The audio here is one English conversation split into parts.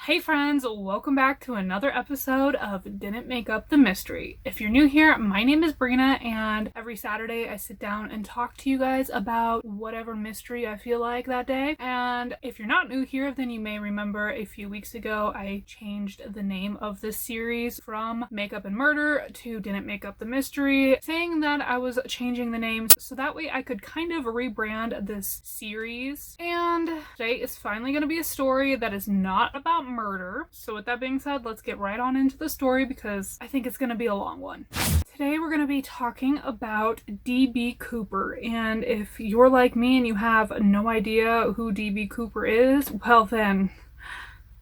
Hey friends, welcome back to another episode of Didn't Make Up the Mystery. If you're new here, my name is Brina, and every Saturday I sit down and talk to you guys about whatever mystery I feel like that day. And if you're not new here, then you may remember a few weeks ago I changed the name of this series from Make Up and Murder to Didn't Make Up the Mystery, saying that I was changing the names so that way I could kind of rebrand this series. And today is finally going to be a story that is not about murder. So with that being said, let's get right on into the story because I think it's going to be a long one. Today we're going to be talking about D.B. Cooper, and if you're like me and you have no idea who D.B. Cooper is, well then,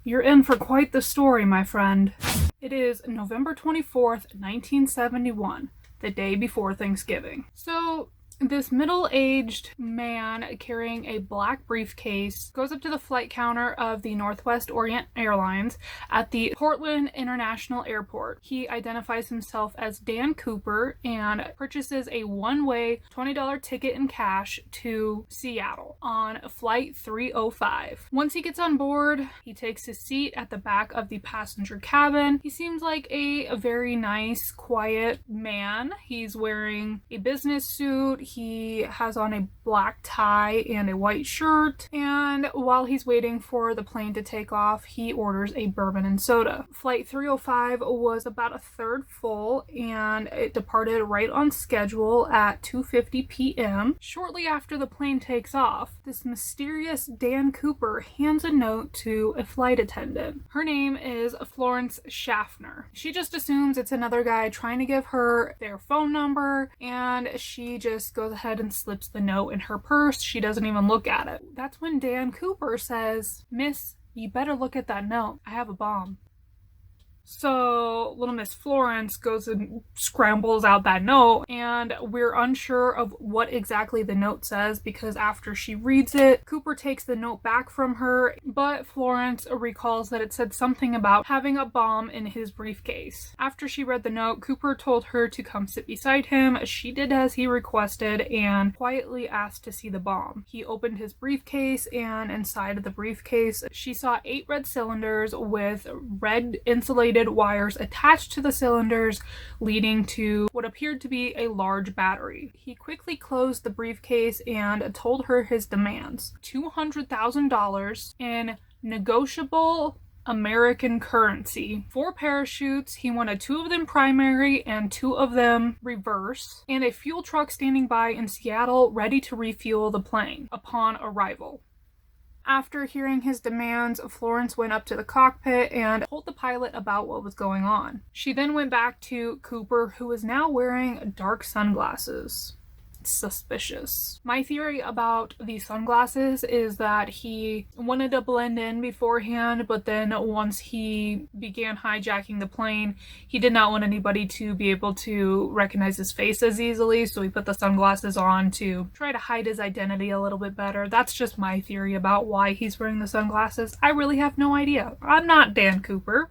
you're in for quite the story, my friend. It is November 24th, 1971, the day before Thanksgiving. So this middle-aged man carrying a black briefcase goes up to the flight counter of the Northwest Orient Airlines at the Portland International Airport. He identifies himself as Dan Cooper and purchases a one-way $20 ticket in cash to Seattle on flight 305. Once he gets on board, he takes his seat at the back of the passenger cabin. He seems like a very nice, quiet man. He's wearing a business suit. He has on a black tie and a white shirt, and while he's waiting for the plane to take off, he orders a bourbon and soda. Flight 305 was about a third full, and it departed right on schedule at 2:50 p.m. Shortly after the plane takes off, this mysterious Dan Cooper hands a note to a flight attendant. Her name is Florence Schaffner. She just assumes it's another guy trying to give her their phone number, and she just goes ahead and slips the note in her purse. She doesn't even look at it. That's when Dan Cooper says, "Miss, you better look at that note. I have a bomb." So little Miss Florence goes and scrambles out that note, and we're unsure of what exactly the note says because after she reads it, Cooper takes the note back from her, but Florence recalls that it said something about having a bomb in his briefcase. After she read the note, Cooper told her to come sit beside him. She did as he requested and quietly asked to see the bomb. He opened his briefcase, and inside of the briefcase, she saw 8 red cylinders with red insulated wires attached to the cylinders, leading to what appeared to be a large battery. He quickly closed the briefcase and told her his demands: $200,000 in negotiable American currency, 4 parachutes. He wanted 2 of them primary and 2 of them reverse, and a fuel truck standing by in Seattle ready to refuel the plane upon arrival. After hearing his demands, Florence went up to the cockpit and told the pilot about what was going on. She then went back to Cooper, who was now wearing dark sunglasses. Suspicious. My theory about these sunglasses is that he wanted to blend in beforehand, but then once he began hijacking the plane, he did not want anybody to be able to recognize his face as easily, so he put the sunglasses on to try to hide his identity a little bit better. That's just my theory about why he's wearing the sunglasses. I really have no idea. I'm not Dan Cooper.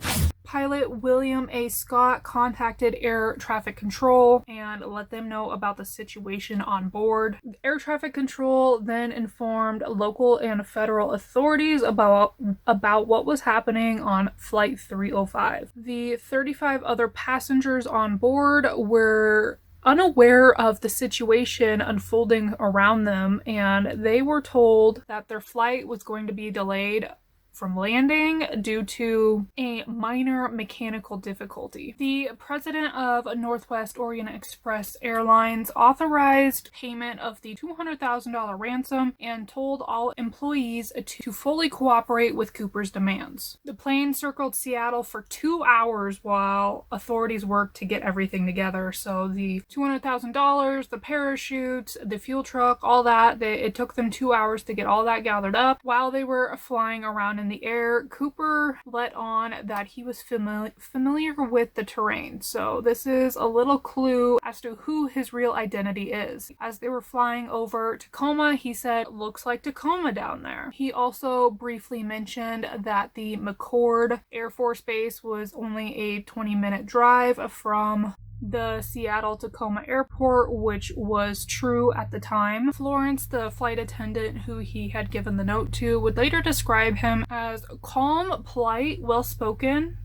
Pilot William A. Scott contacted air traffic control and let them know about the situation on board. Air traffic control then informed local and federal authorities about what was happening on flight 305. The 35 other passengers on board were unaware of the situation unfolding around them, and they were told that their flight was going to be delayed from landing due to a minor mechanical difficulty. The president of Northwest Orient Express Airlines authorized payment of the $200,000 ransom and told all employees to fully cooperate with Cooper's demands. The plane circled Seattle for 2 hours while authorities worked to get everything together. So the $200,000, the parachutes, the fuel truck, all that, it took them 2 hours to get all that gathered up. While they were flying around in the air, Cooper let on that he was familiar with the terrain. So this is a little clue as to who his real identity is. As they were flying over Tacoma, he said, "Looks like Tacoma down there." He also briefly mentioned that the McClough Air Force Base was only a 20-minute drive from the Seattle-Tacoma airport, which was true at the time. Florence, the flight attendant who he had given the note to, would later describe him as calm, polite, well-spoken,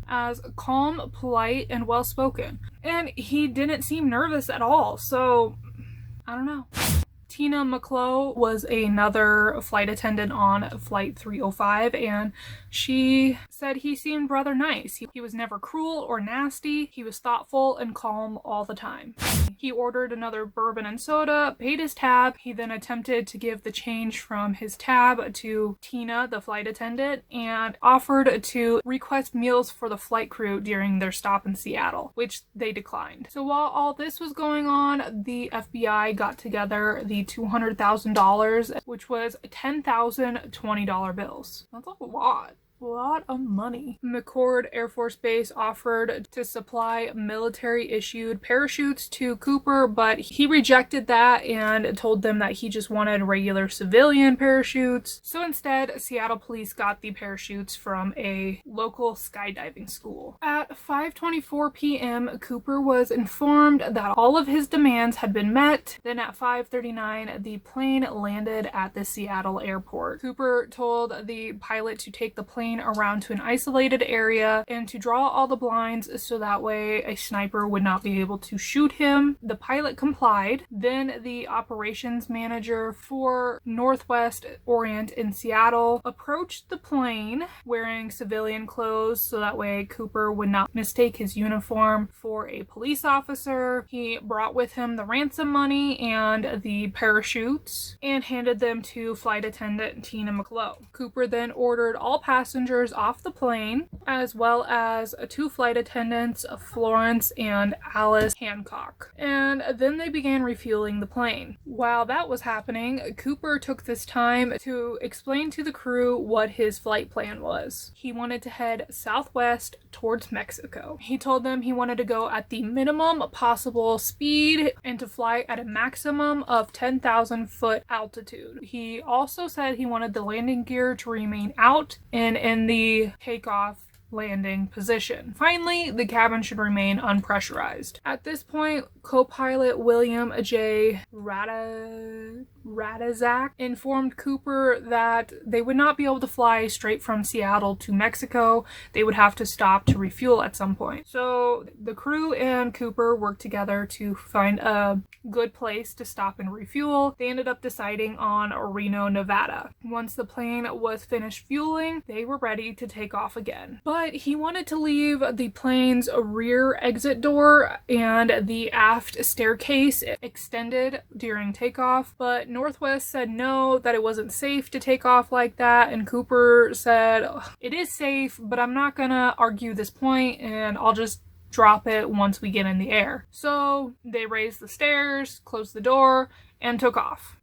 and he didn't seem nervous at all, so I don't know. Tina Mcclough was another flight attendant on Flight 305, and she said he seemed rather nice. He was never cruel or nasty. He was thoughtful and calm all the time. He ordered another bourbon and soda, paid his tab. He then attempted to give the change from his tab to Tina, the flight attendant, and offered to request meals for the flight crew during their stop in Seattle, which they declined. So while all this was going on, the FBI got together the $200,000, which was 10,000 $20 bills. That's a lot. A lot of money. McChord Air Force Base offered to supply military-issued parachutes to Cooper, but he rejected that and told them that he just wanted regular civilian parachutes. So instead, Seattle police got the parachutes from a local skydiving school. At 5:24 p.m., Cooper was informed that all of his demands had been met. Then at 5:39, the plane landed at the Seattle airport. Cooper told the pilot to take the plane around to an isolated area and to draw all the blinds so that way a sniper would not be able to shoot him. The pilot complied. Then the operations manager for Northwest Orient in Seattle approached the plane wearing civilian clothes so that way Cooper would not mistake his uniform for a police officer. He brought with him the ransom money and the parachutes and handed them to flight attendant Tina Mcclough. Cooper then ordered all passengers off the plane, as well as 2 flight attendants, Florence and Alice Hancock. And then they began refueling the plane. While that was happening, Cooper took this time to explain to the crew what his flight plan was. He wanted to head southwest towards Mexico. He told them he wanted to go at the minimum possible speed and to fly at a maximum of 10,000 foot altitude. He also said he wanted the landing gear to remain out and in the takeoff landing position. Finally, the cabin should remain unpressurized. At this point, co-pilot William J. Radazak informed Cooper that they would not be able to fly straight from Seattle to Mexico. They would have to stop to refuel at some point. So the crew and Cooper worked together to find a good place to stop and refuel. They ended up deciding on Reno, Nevada. Once the plane was finished fueling, they were ready to take off again. But he wanted to leave the plane's rear exit door and the aft staircase extended during takeoff, but Northwest said no, that it wasn't safe to take off like that, and Cooper said, it is safe, but I'm not gonna argue this point, and I'll just drop it once we get in the air. So they raised the stairs, closed the door, and took off.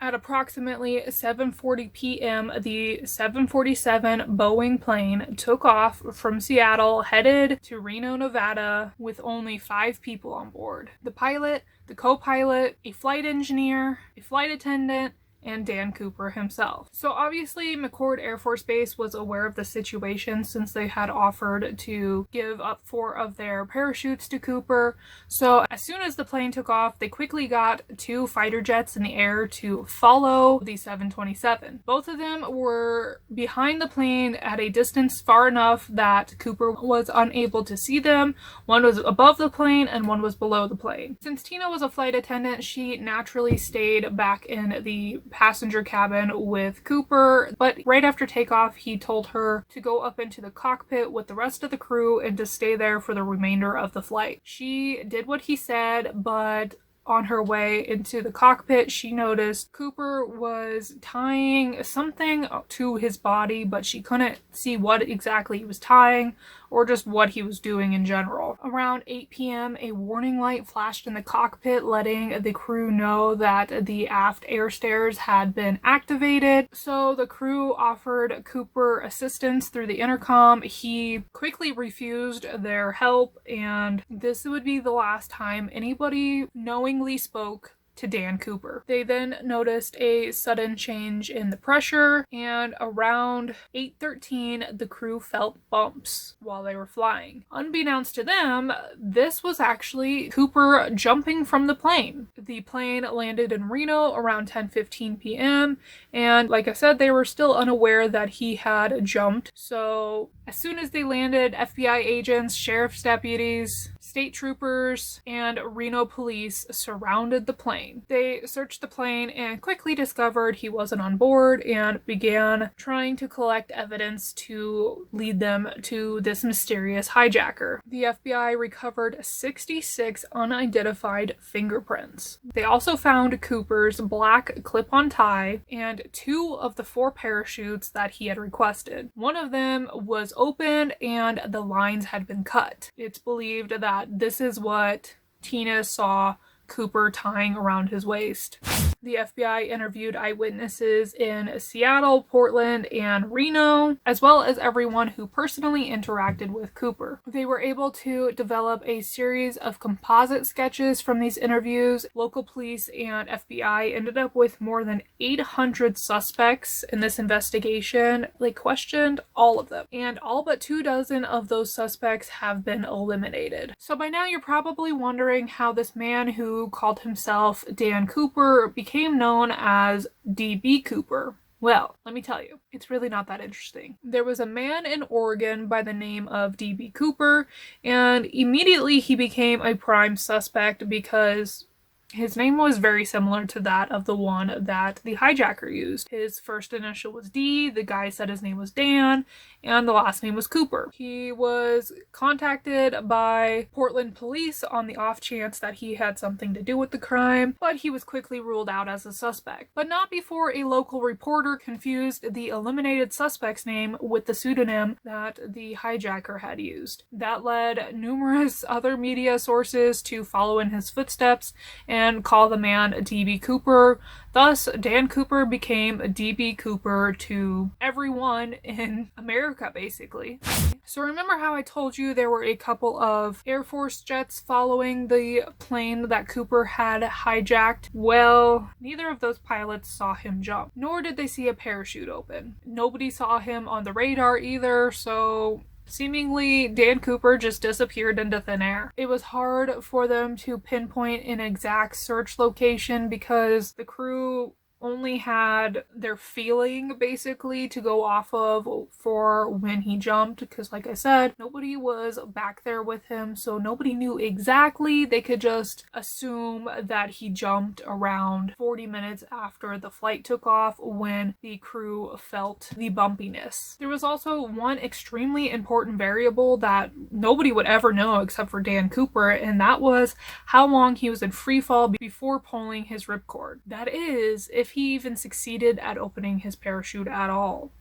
At approximately 7:40 p.m., the 747 Boeing plane took off from Seattle, headed to Reno, Nevada, with only 5 people on board. The pilot, the co-pilot, a flight engineer, a flight attendant, and Dan Cooper himself. So obviously McChord Air Force Base was aware of the situation since they had offered to give up 4 of their parachutes to Cooper. So as soon as the plane took off, they quickly got 2 fighter jets in the air to follow the 727. Both of them were behind the plane at a distance far enough that Cooper was unable to see them. One was above the plane and one was below the plane. Since Tina was a flight attendant, she naturally stayed back in the passenger cabin with Cooper, but right after takeoff, he told her to go up into the cockpit with the rest of the crew and to stay there for the remainder of the flight. She did what he said, but on her way into the cockpit, she noticed Cooper was tying something to his body, but she couldn't see what exactly he was tying or just what he was doing in general. Around 8 p.m., a warning light flashed in the cockpit, letting the crew know that the aft air stairs had been activated. So the crew offered Cooper assistance through the intercom. He quickly refused their help, and this would be the last time anybody knowingly spoke to Dan Cooper. They then noticed a sudden change in the pressure, and around 8:13, the crew felt bumps while they were flying. Unbeknownst to them, this was actually Cooper jumping from the plane. The plane landed in Reno around 10:15 p.m., and like I said, they were still unaware that he had jumped. So as soon as they landed, FBI agents, sheriff's deputies, state troopers, and Reno police surrounded the plane. They searched the plane and quickly discovered he wasn't on board and began trying to collect evidence to lead them to this mysterious hijacker. The FBI recovered 66 unidentified fingerprints. They also found Cooper's black clip-on tie and 2 of the 4 parachutes that he had requested. One of them was open and the lines had been cut. It's believed that this is what Tina saw Cooper tying around his waist. The FBI interviewed eyewitnesses in Seattle, Portland, and Reno, as well as everyone who personally interacted with Cooper. They were able to develop a series of composite sketches from these interviews. Local police and FBI ended up with more than 800 suspects in this investigation. They questioned all of them, and all but 24 of those suspects have been eliminated. So by now you're probably wondering how this man who called himself Dan Cooper became known as DB Cooper. Well, let me tell you, it's really not that interesting. There was a man in Oregon by the name of DB Cooper, and immediately he became a prime suspect because his name was very similar to that of the one that the hijacker used. His first initial was D, the guy said his name was Dan, and the last name was Cooper. He was contacted by Portland police on the off chance that he had something to do with the crime, but he was quickly ruled out as a suspect. But not before a local reporter confused the eliminated suspect's name with the pseudonym that the hijacker had used. That led numerous other media sources to follow in his footsteps and call the man DB Cooper. Thus, Dan Cooper became DB Cooper to everyone in America, basically. So remember how I told you there were a couple of Air Force jets following the plane that Cooper had hijacked? Well, neither of those pilots saw him jump, nor did they see a parachute open. Nobody saw him on the radar either, so seemingly, Dan Cooper just disappeared into thin air. It was hard for them to pinpoint an exact search location because the crew only had their feeling basically to go off of for when he jumped, because like I said, nobody was back there with him, so nobody knew exactly. They could just assume that he jumped around 40 minutes after the flight took off when the crew felt the bumpiness. There was also one extremely important variable that nobody would ever know except for Dan Cooper, and that was how long he was in free fall before pulling his ripcord. That is, if he even succeeded at opening his parachute at all.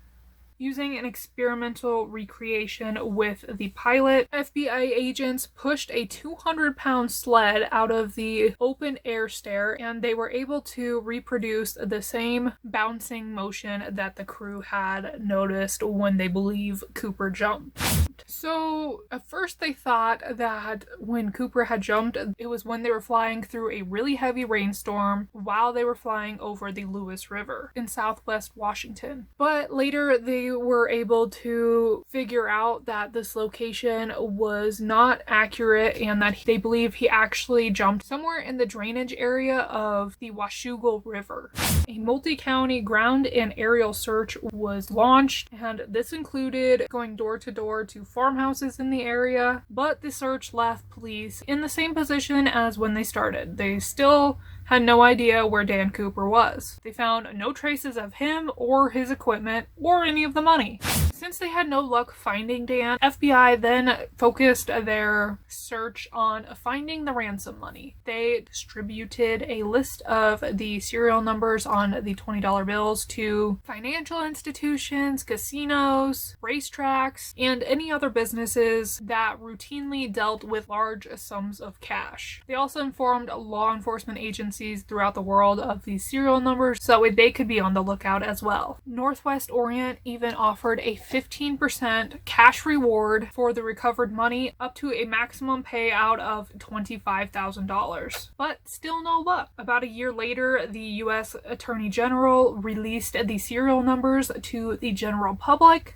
Using an experimental recreation with the pilot, FBI agents pushed a 200-pound sled out of the open air stair, and they were able to reproduce the same bouncing motion that the crew had noticed when they believe Cooper jumped. So at first they thought that when Cooper had jumped, it was when they were flying through a really heavy rainstorm while they were flying over the Lewis River in southwest Washington. But later they were able to figure out that this location was not accurate and that they believe he actually jumped somewhere in the drainage area of the Washougal River. A multi-county ground and aerial search was launched, and this included going door to door to farmhouses in the area, but the search left police in the same position as when they started. They still had no idea where Dan Cooper was. They found no traces of him or his equipment or any of the money. Since they had no luck finding Dan, FBI then focused their search on finding the ransom money. They distributed a list of the serial numbers on the $20 bills to financial institutions, casinos, racetracks, and any other businesses that routinely dealt with large sums of cash. They also informed law enforcement agencies throughout the world of these serial numbers so they could be on the lookout as well. Northwest Orient even offered a 15% cash reward for the recovered money, up to a maximum payout of $25,000. But still no luck. About a year later, the U.S. Attorney General released the serial numbers to the general public.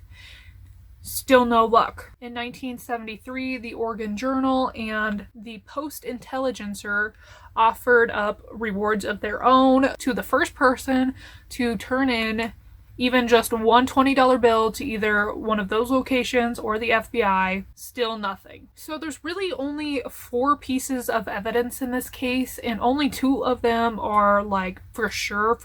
Still no luck. In 1973, the Oregon Journal and the Post-Intelligencer offered up rewards of their own to the first person to turn in even just one $20 bill to either one of those locations or the FBI. Still nothing. So there's really only 4 pieces of evidence in this case, and only 2 of them are like for sure.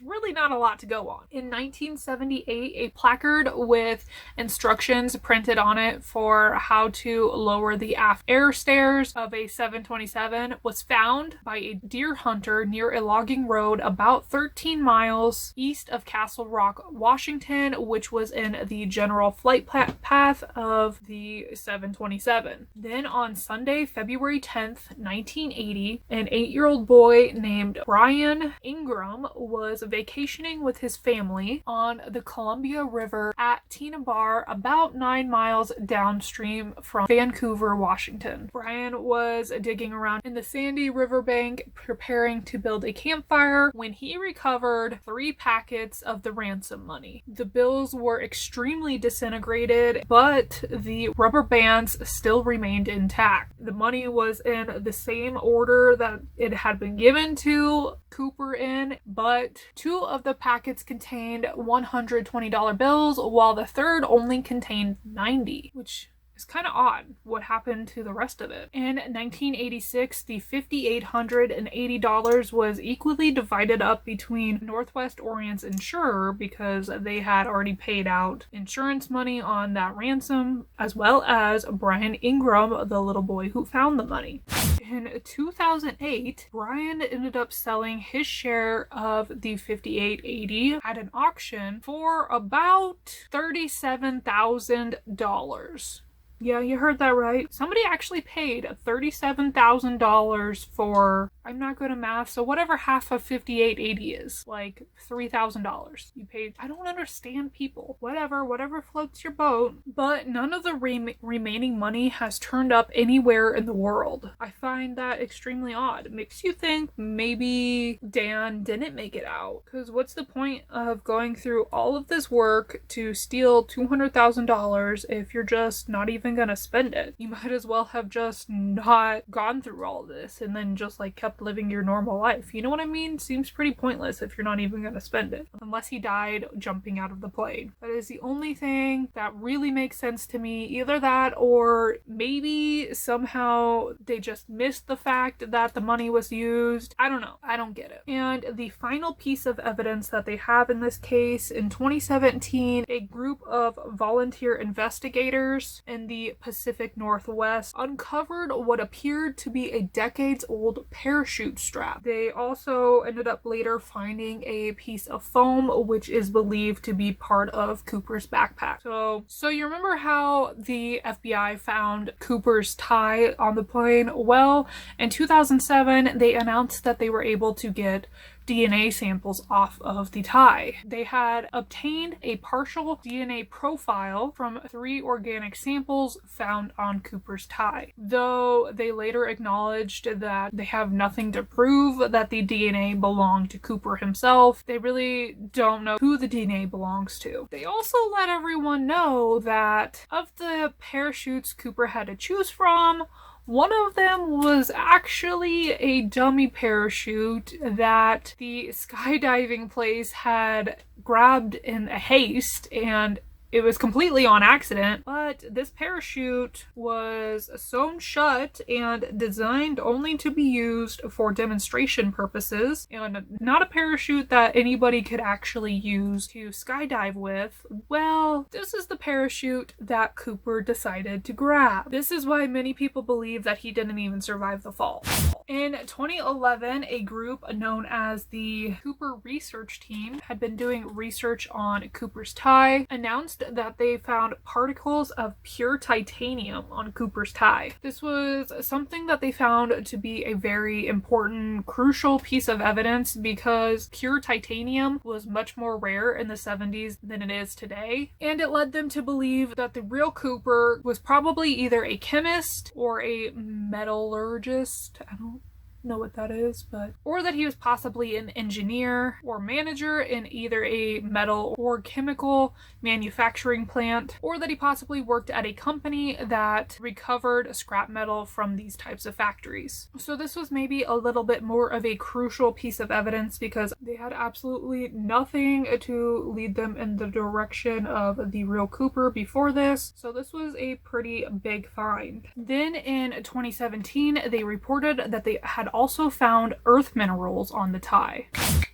Really not a lot to go on. In 1978, a placard with instructions printed on it for how to lower the aft air stairs of a 727 was found by a deer hunter near a logging road about 13 miles east of Castle Rock, Washington, which was in the general flight path of the 727. Then on Sunday, February 10th, 1980, an 8-year-old boy named Brian Ingram was vacationing with his family on the Columbia River at Tina Bar, about 9 miles downstream from Vancouver, Washington. Brian was digging around in the sandy riverbank preparing to build a campfire when he recovered 3 packets of the ransom money. The bills were extremely disintegrated, but the rubber bands still remained intact. The money was in the same order that it had been given to Cooper in, but 2 of the packets contained $120 bills, while the third only contained 90, which is kind of odd. What happened to the rest of it? In 1986, the $5,880 was equally divided up between Northwest Orient's insurer, because they had already paid out insurance money on that ransom, as well as Brian Ingram, the little boy who found the money. In 2008, Brian ended up selling his share of the $5,880 at an auction for about $37,000. Yeah, you heard that right. Somebody actually paid $37,000 for, I'm not good at math, so whatever half of $5,880 is, like $3,000. You paid. I don't understand people. Whatever floats your boat. But none of the remaining money has turned up anywhere in the world. I find that extremely odd. It makes you think maybe Dan didn't make it out. Because what's the point of going through all of this work to steal $200,000 if you're just not even gonna spend it? You might as well have just not gone through all this and then just like kept living your normal life. You know what I mean? Seems pretty pointless if you're not even gonna spend it. Unless he died jumping out of the plane. That is the only thing that really makes sense to me. Either that, or maybe somehow they just missed the fact that the money was used. I don't know. I don't get it. And the final piece of evidence that they have in this case, in 2017, a group of volunteer investigators in the Pacific Northwest uncovered what appeared to be a decades-old parachute strap. They also ended up later finding a piece of foam, which is believed to be part of Cooper's backpack. So you remember how the FBI found Cooper's tie on the plane? Well, in 2007, they announced that they were able to get DNA samples off of the tie. They had obtained a partial DNA profile from 3 organic samples found on Cooper's tie, though they later acknowledged that they have nothing to prove that the DNA belonged to Cooper himself. They really don't know who the DNA belongs to. They also let everyone know that of the parachutes Cooper had to choose from, one of them was actually a dummy parachute that the skydiving place had grabbed in a haste, and it was completely on accident, but this parachute was sewn shut and designed only to be used for demonstration purposes, and not a parachute that anybody could actually use to skydive with. Well, this is the parachute that Cooper decided to grab. This is why many people believe that he didn't even survive the fall. In 2011, a group known as the Cooper Research Team had been doing research on Cooper's tie, announced that they found particles of pure titanium on Cooper's tie. This was something that they found to be a very important, crucial piece of evidence because pure titanium was much more rare in the 70s than it is today, and it led them to believe that the real Cooper was probably either a chemist or a metallurgist. I don't know what that is, but or that he was possibly an engineer or manager in either a metal or chemical manufacturing plant, or that he possibly worked at a company that recovered scrap metal from these types of factories. So this was maybe a little bit more of a crucial piece of evidence because they had absolutely nothing to lead them in the direction of the real Cooper before this. So this was a pretty big find. Then in 2017, they reported that they had also found earth minerals on the tie.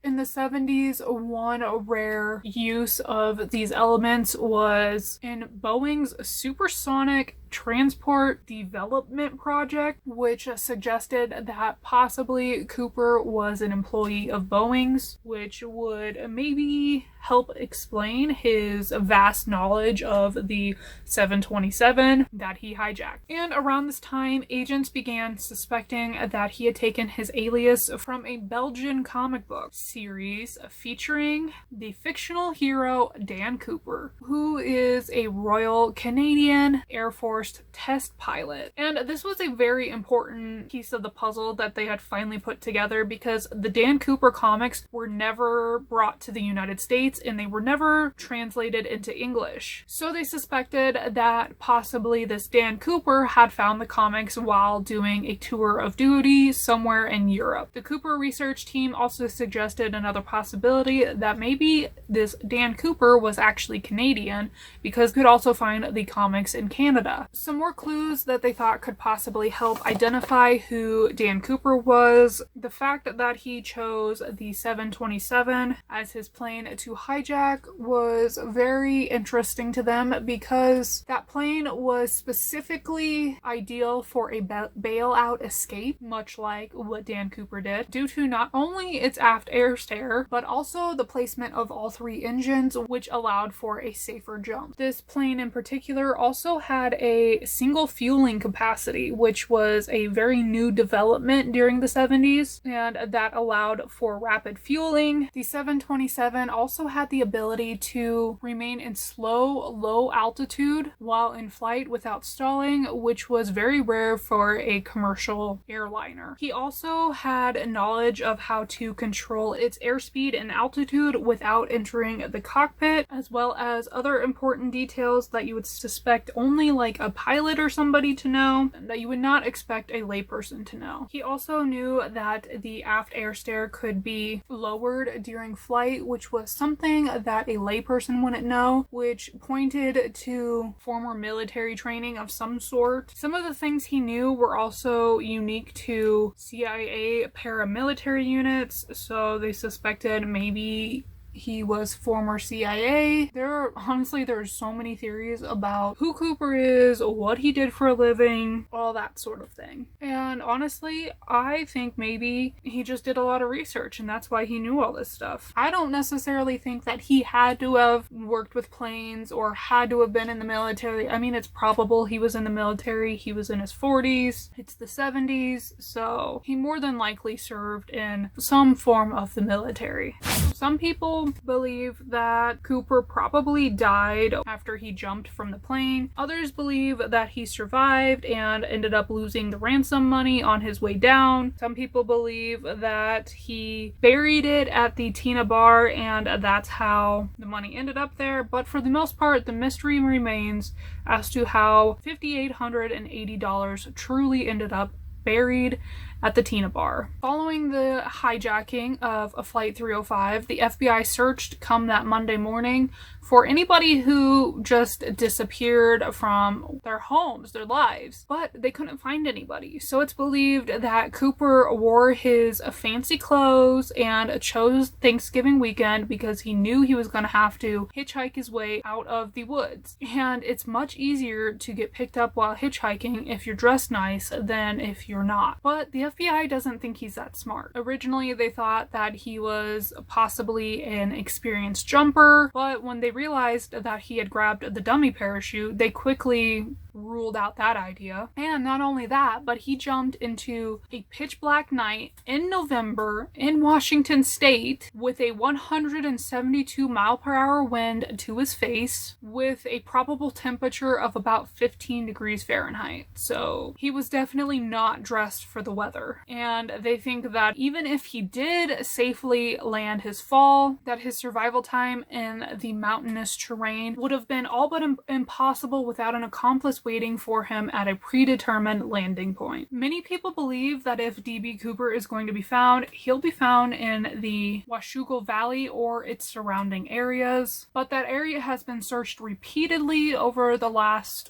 In the 70s, one rare use of these elements was in Boeing's supersonic transport development project, which suggested that possibly Cooper was an employee of Boeing's, which would maybe help explain his vast knowledge of the 727 that he hijacked. And around this time, agents began suspecting that he had taken his alias from a Belgian comic book series featuring the fictional hero Dan Cooper, who is a Royal Canadian Air Force test pilot. And this was a very important piece of the puzzle that they had finally put together because the Dan Cooper comics were never brought to the United States and they were never translated into English. So they suspected that possibly this Dan Cooper had found the comics while doing a tour of duty somewhere in Europe. The Cooper research team also suggested another possibility that maybe this Dan Cooper was actually Canadian because could also find the comics in Canada. Some more clues that they thought could possibly help identify who Dan Cooper was. The fact that he chose the 727 as his plane to hijack was very interesting to them because that plane was specifically ideal for a bailout escape, much like what Dan Cooper did, due to not only its aft air stair, but also the placement of all three engines, which allowed for a safer jump. This plane in particular also had a single fueling capacity, which was a very new development during the 70s, and that allowed for rapid fueling. The 727 also had the ability to remain in low altitude while in flight without stalling, which was very rare for a commercial airliner. He also had knowledge of how to control its airspeed and altitude without entering the cockpit, as well as other important details that you would suspect only like a pilot or somebody to know, that you would not expect a layperson to know. He also knew that the aft air stair could be lowered during flight, which was something that a layperson wouldn't know, which pointed to former military training of some sort. Some of the things he knew were also unique to CIA paramilitary units, so they suspected maybe he was former CIA. There's so many theories about who Cooper is, what he did for a living, all that sort of thing. And honestly, I think maybe he just did a lot of research and that's why he knew all this stuff. I don't necessarily think that he had to have worked with planes or had to have been in the military. I mean, it's probable he was in the military. He was in his 40s. It's the 70s, so he more than likely served in some form of the military. Some people believe that Cooper probably died after he jumped from the plane. Others believe that he survived and ended up losing the ransom money on his way down. Some people believe that he buried it at the Tina bar and that's how the money ended up there. But for the most part, the mystery remains as to how $5,880 truly ended up buried at the Tina bar. Following the hijacking of a Flight 305, the FBI searched come that Monday morning for anybody who just disappeared from their homes, their lives, but they couldn't find anybody. So it's believed that Cooper wore his fancy clothes and chose Thanksgiving weekend because he knew he was going to have to hitchhike his way out of the woods. And it's much easier to get picked up while hitchhiking if you're dressed nice than if you're not. But the FBI doesn't think he's that smart. Originally, they thought that he was possibly an experienced jumper, but when they realized that he had grabbed the dummy parachute, they quickly ruled out that idea. And not only that, but he jumped into a pitch black night in November in Washington State with a 172-mile-per-hour wind to his face with a probable temperature of about 15 degrees Fahrenheit. So he was definitely not dressed for the weather. And they think that even if he did safely land his fall, that his survival time in the mountainous terrain would have been all but impossible without an accomplice waiting for him at a predetermined landing point. Many people believe that if D.B. Cooper is going to be found, he'll be found in the Washougal Valley or its surrounding areas, but that area has been searched repeatedly over the last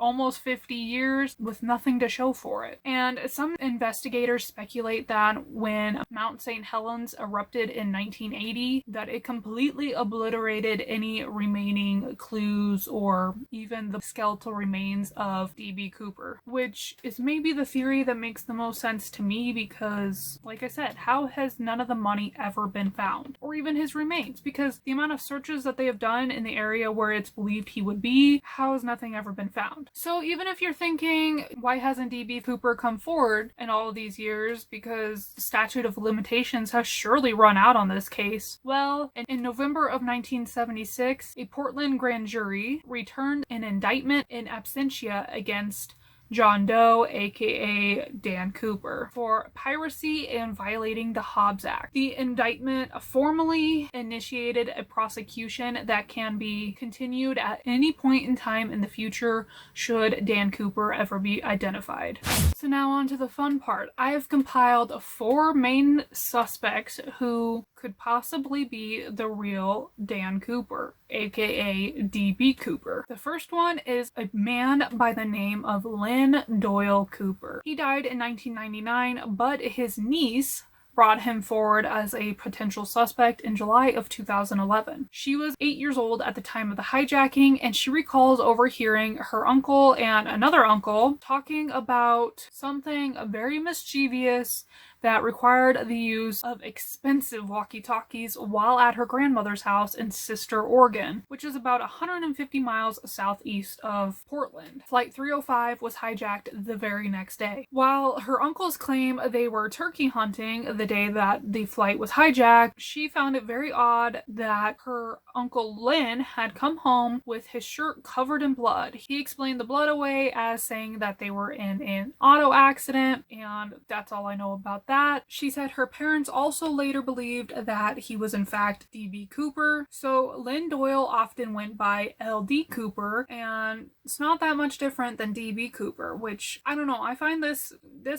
almost 50 years with nothing to show for it. And some investigators speculate that when Mount St. Helens erupted in 1980, that it completely obliterated any remaining clues or even the skeletal remains of D.B. Cooper, which is maybe the theory that makes the most sense to me because, like I said, how has none of the money ever been found? Or even his remains? Because the amount of searches that they have done in the area where it's believed he would be, how has nothing ever been found? So even if you're thinking, why hasn't D.B. Cooper come forward in all of these years? Because the statute of limitations has surely run out on this case. Well, in November of 1976, a Portland grand jury returned an indictment in absentia against John Doe, aka Dan Cooper, for piracy and violating the Hobbs Act. The indictment formally initiated a prosecution that can be continued at any point in time in the future should Dan Cooper ever be identified. So now on to the fun part. I have compiled 4 main suspects who could possibly be the real Dan Cooper, aka D.B. Cooper. The first one is a man by the name of Lynn Doyle Cooper. He died in 1999, but his niece brought him forward as a potential suspect in July of 2011. She was 8 years old at the time of the hijacking, and she recalls overhearing her uncle and another uncle talking about something very mischievous that required the use of expensive walkie-talkies while at her grandmother's house in Sister, Oregon, which is about 150 miles southeast of Portland. Flight 305 was hijacked the very next day. While her uncles claim they were turkey hunting the day that the flight was hijacked, she found it very odd that her uncle Lynn had come home with his shirt covered in blood. He explained the blood away as saying that they were in an auto accident, and that's all I know about that. She said her parents also later believed that he was in fact D.B. Cooper. So Lynn Doyle often went by L.D. Cooper, and it's not that much different than D.B. Cooper, which I don't know. I find this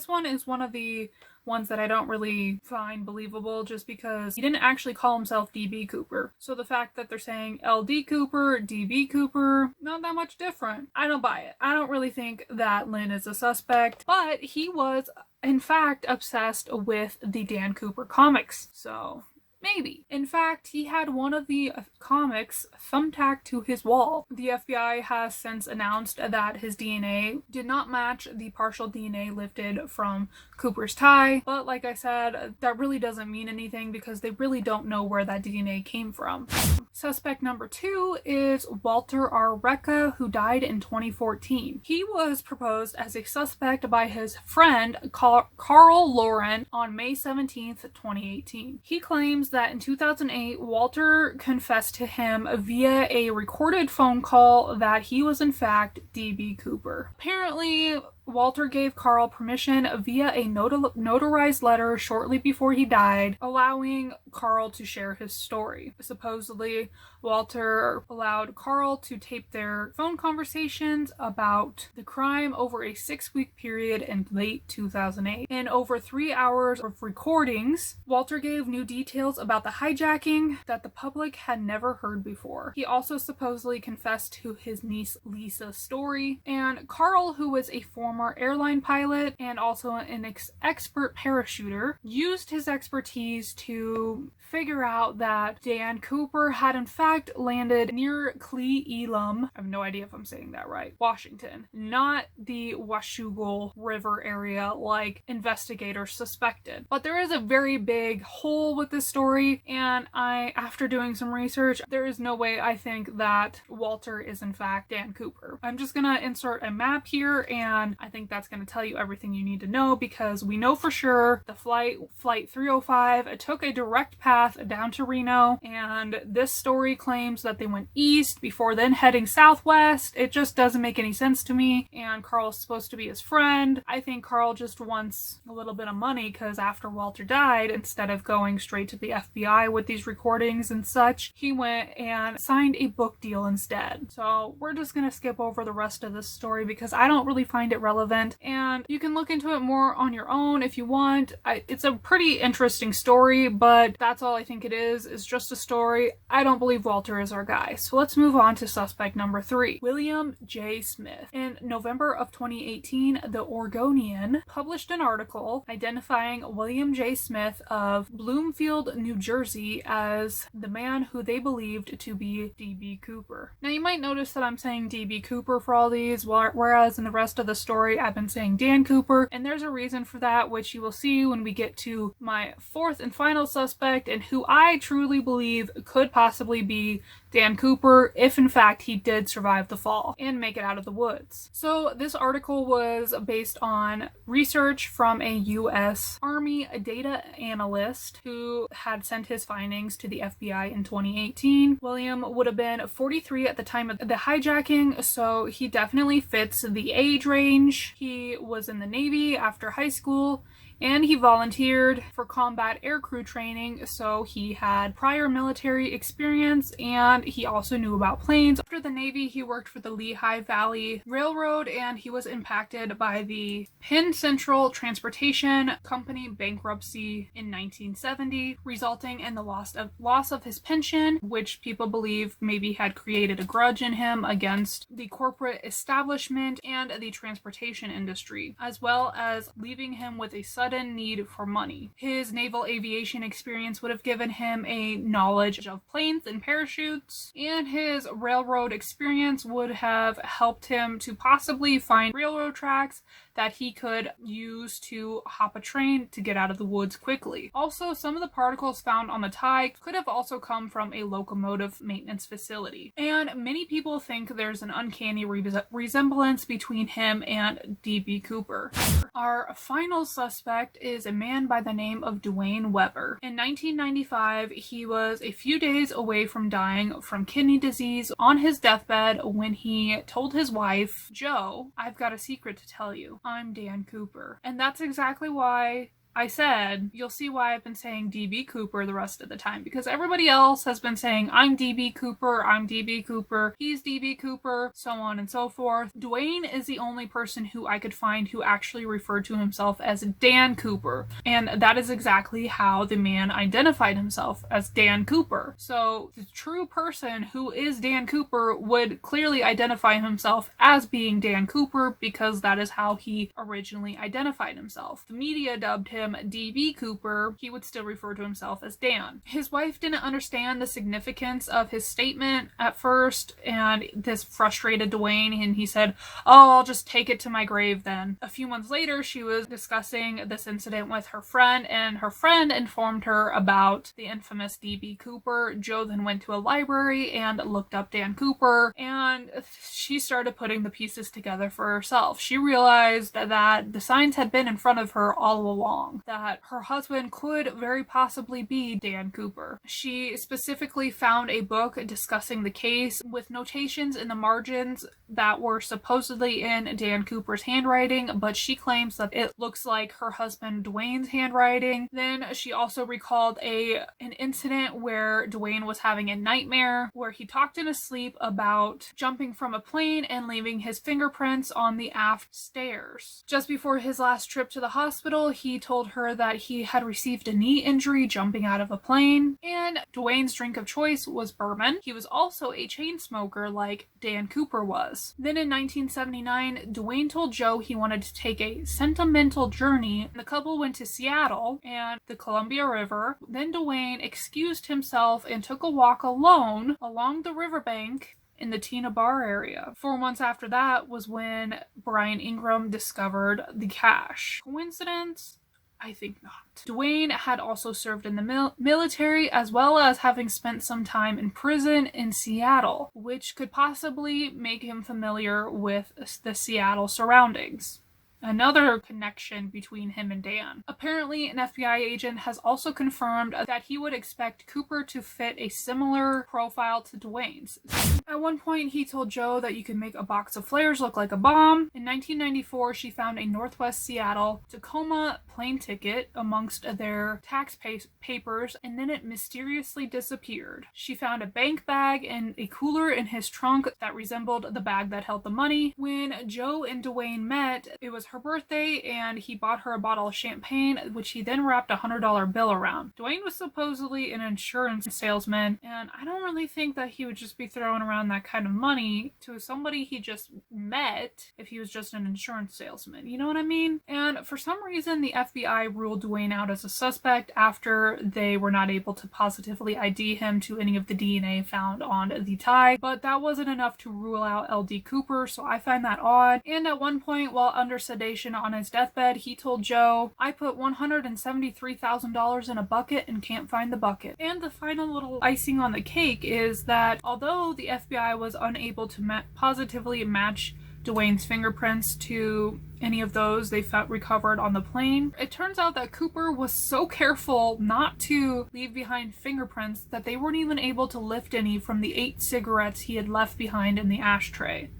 one is one of the ones that I don't really find believable just because he didn't actually call himself D.B. Cooper. So the fact that they're saying L.D. Cooper, D.B. Cooper, not that much different. I don't buy it. I don't really think that Lynn is a suspect, but he was in fact obsessed with the Dan Cooper comics. So maybe. In fact, he had one of the comics thumbtacked to his wall. The FBI has since announced that his DNA did not match the partial DNA lifted from Cooper's tie, but like I said, that really doesn't mean anything because they really don't know where that DNA came from. Suspect number 2 is Walter Areca, who died in 2014. He was proposed as a suspect by his friend Carl Lauren on May 17th, 2018. He claims that in 2008, Walter confessed to him via a recorded phone call that he was in fact D.B. Cooper. Apparently, Walter gave Carl permission via a notarized letter shortly before he died, allowing Carl to share his story. Supposedly, Walter allowed Carl to tape their phone conversations about the crime over a 6-week period in late 2008. In over 3 hours of recordings, Walter gave new details about the hijacking that the public had never heard before. He also supposedly confessed to his niece Lisa's story, and Carl, who was a former airline pilot and also an expert parachuter, used his expertise to figure out that Dan Cooper had in fact landed near Cle-Elum, I have no idea if I'm saying that right, Washington, not the Washougal River area like investigators suspected. But there is a very big hole with this story, and after doing some research, there is no way I think that Walter is in fact Dan Cooper. I'm just gonna insert a map here, and I think that's gonna tell you everything you need to know, because we know for sure the flight 305 took a direct path down to Reno, and this story claims that they went east before then heading southwest. It just doesn't make any sense to me, and Carl's supposed to be his friend. I think Carl just wants a little bit of money, because after Walter died, instead of going straight to the FBI with these recordings and such, he went and signed a book deal instead. So we're just gonna skip over the rest of this story because I don't really find it relevant, and you can look into it more on your own if you want. It's a pretty interesting story, but that's all I think it is just a story. I don't believe Walter is our guy. So let's move on to suspect number 3, William J. Smith. In November of 2018, the Oregonian published an article identifying William J. Smith of Bloomfield, New Jersey as the man who they believed to be D.B. Cooper. Now you might notice that I'm saying D.B. Cooper for all these, whereas in the rest of the story I've been saying Dan Cooper, and there's a reason for that, which you will see when we get to my 4th and final suspect, and who I truly believe could possibly be Dan Cooper if in fact he did survive the fall and make it out of the woods. So this article was based on research from a U.S. Army data analyst who had sent his findings to the FBI in 2018. William would have been 43 at the time of the hijacking, so he definitely fits the age range. He was in the Navy after high school, and he volunteered for combat aircrew training, so he had prior military experience, and he also knew about planes. After the Navy, he worked for the Lehigh Valley Railroad, and he was impacted by the Penn Central Transportation Company bankruptcy in 1970, resulting in the loss of his pension, which people believe maybe had created a grudge in him against the corporate establishment and the transportation industry, as well as leaving him with a sudden need for money. His naval aviation experience would have given him a knowledge of planes and parachutes, and his railroad experience would have helped him to possibly find railroad tracks that he could use to hop a train to get out of the woods quickly. Also, some of the particles found on the tie could have also come from a locomotive maintenance facility. And many people think there's an uncanny resemblance between him and D.B. Cooper. Our final suspect is a man by the name of Dwayne Weber. In 1995, he was a few days away from dying from kidney disease on his deathbed when he told his wife, "Joe, I've got a secret to tell you. I'm Dan Cooper." And that's exactly why I said, you'll see why I've been saying D.B. Cooper the rest of the time, because everybody else has been saying, I'm D.B. Cooper, I'm D.B. Cooper, he's D.B. Cooper, so on and so forth. Dwayne is the only person who I could find who actually referred to himself as Dan Cooper, and that is exactly how the man identified himself, as Dan Cooper. So the true person who is Dan Cooper would clearly identify himself as being Dan Cooper, because that is how he originally identified himself. The media dubbed him D.B. Cooper. He would still refer to himself as Dan. His wife didn't understand the significance of his statement at first, and this frustrated Dwayne, and he said, "Oh, I'll just take it to my grave then." A few months later, she was discussing this incident with her friend, and her friend informed her about the infamous D.B. Cooper. Joe then went to a library and looked up Dan Cooper, and she started putting the pieces together for herself. She realized that the signs had been in front of her all along, that her husband could very possibly be Dan Cooper. She specifically found a book discussing the case with notations in the margins that were supposedly in Dan Cooper's handwriting, but she claims that it looks like her husband Dwayne's handwriting. Then she also recalled an incident where Dwayne was having a nightmare where he talked in his sleep about jumping from a plane and leaving his fingerprints on the aft stairs. Just before his last trip to the hospital, he told told her that he had received a knee injury jumping out of a plane, and Dwayne's drink of choice was bourbon. He was also a chain smoker like Dan Cooper was. Then in 1979, Dwayne told Joe he wanted to take a sentimental journey. The couple went to Seattle and the Columbia River. Then Dwayne excused himself and took a walk alone along the riverbank in the Tina Bar area. 4 months after that was when Brian Ingram discovered the cash. Coincidence? I think not. Dwayne had also served in the military, as well as having spent some time in prison in Seattle, which could possibly make him familiar with the Seattle surroundings. Another connection between him and Dan. Apparently, an FBI agent has also confirmed that he would expect Cooper to fit a similar profile to Dwayne's. At one point, he told Joe that you could make a box of flares look like a bomb. In 1994, she found a Northwest Seattle Tacoma plane ticket amongst their tax papers, and then it mysteriously disappeared. She found a bank bag and a cooler in his trunk that resembled the bag that held the money. When Joe and Dwayne met, it was her birthday, and he bought her a bottle of champagne, which he then wrapped a $100 bill around. Dwayne was supposedly an insurance salesman, and I don't really think that he would just be throwing around that kind of money to somebody he just met if he was just an insurance salesman. You know what I mean? And for some reason, the FBI ruled Dwayne out as a suspect after they were not able to positively ID him to any of the DNA found on the tie, but that wasn't enough to rule out LD Cooper, so I find that odd. And at one point, while under sedation on his deathbed, he told Joe, "I put $173,000 in a bucket and can't find the bucket." And the final little icing on the cake is that although the FBI was unable to positively match Dwayne's fingerprints to any of those they found recovered on the plane, it turns out that Cooper was so careful not to leave behind fingerprints that they weren't even able to lift any from the 8 cigarettes he had left behind in the ashtray.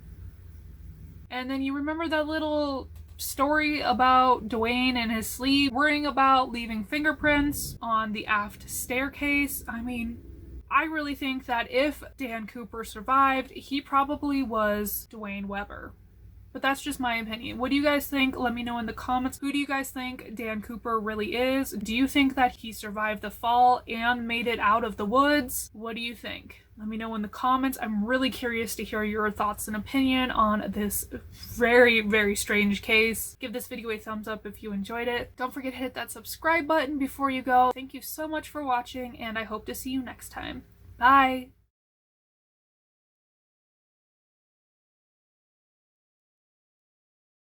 And then you remember that little story about Dwayne and his sleeve worrying about leaving fingerprints on the aft staircase? I mean, I really think that if Dan Cooper survived, he probably was Dwayne Weber. But that's just my opinion. What do you guys think? Let me know in the comments. Who do you guys think Dan Cooper really is? Do you think that he survived the fall and made it out of the woods? What do you think? Let me know in the comments. I'm really curious to hear your thoughts and opinion on this very, very strange case. Give this video a thumbs up if you enjoyed it. Don't forget to hit that subscribe button before you go. Thank you so much for watching, and I hope to see you next time. Bye!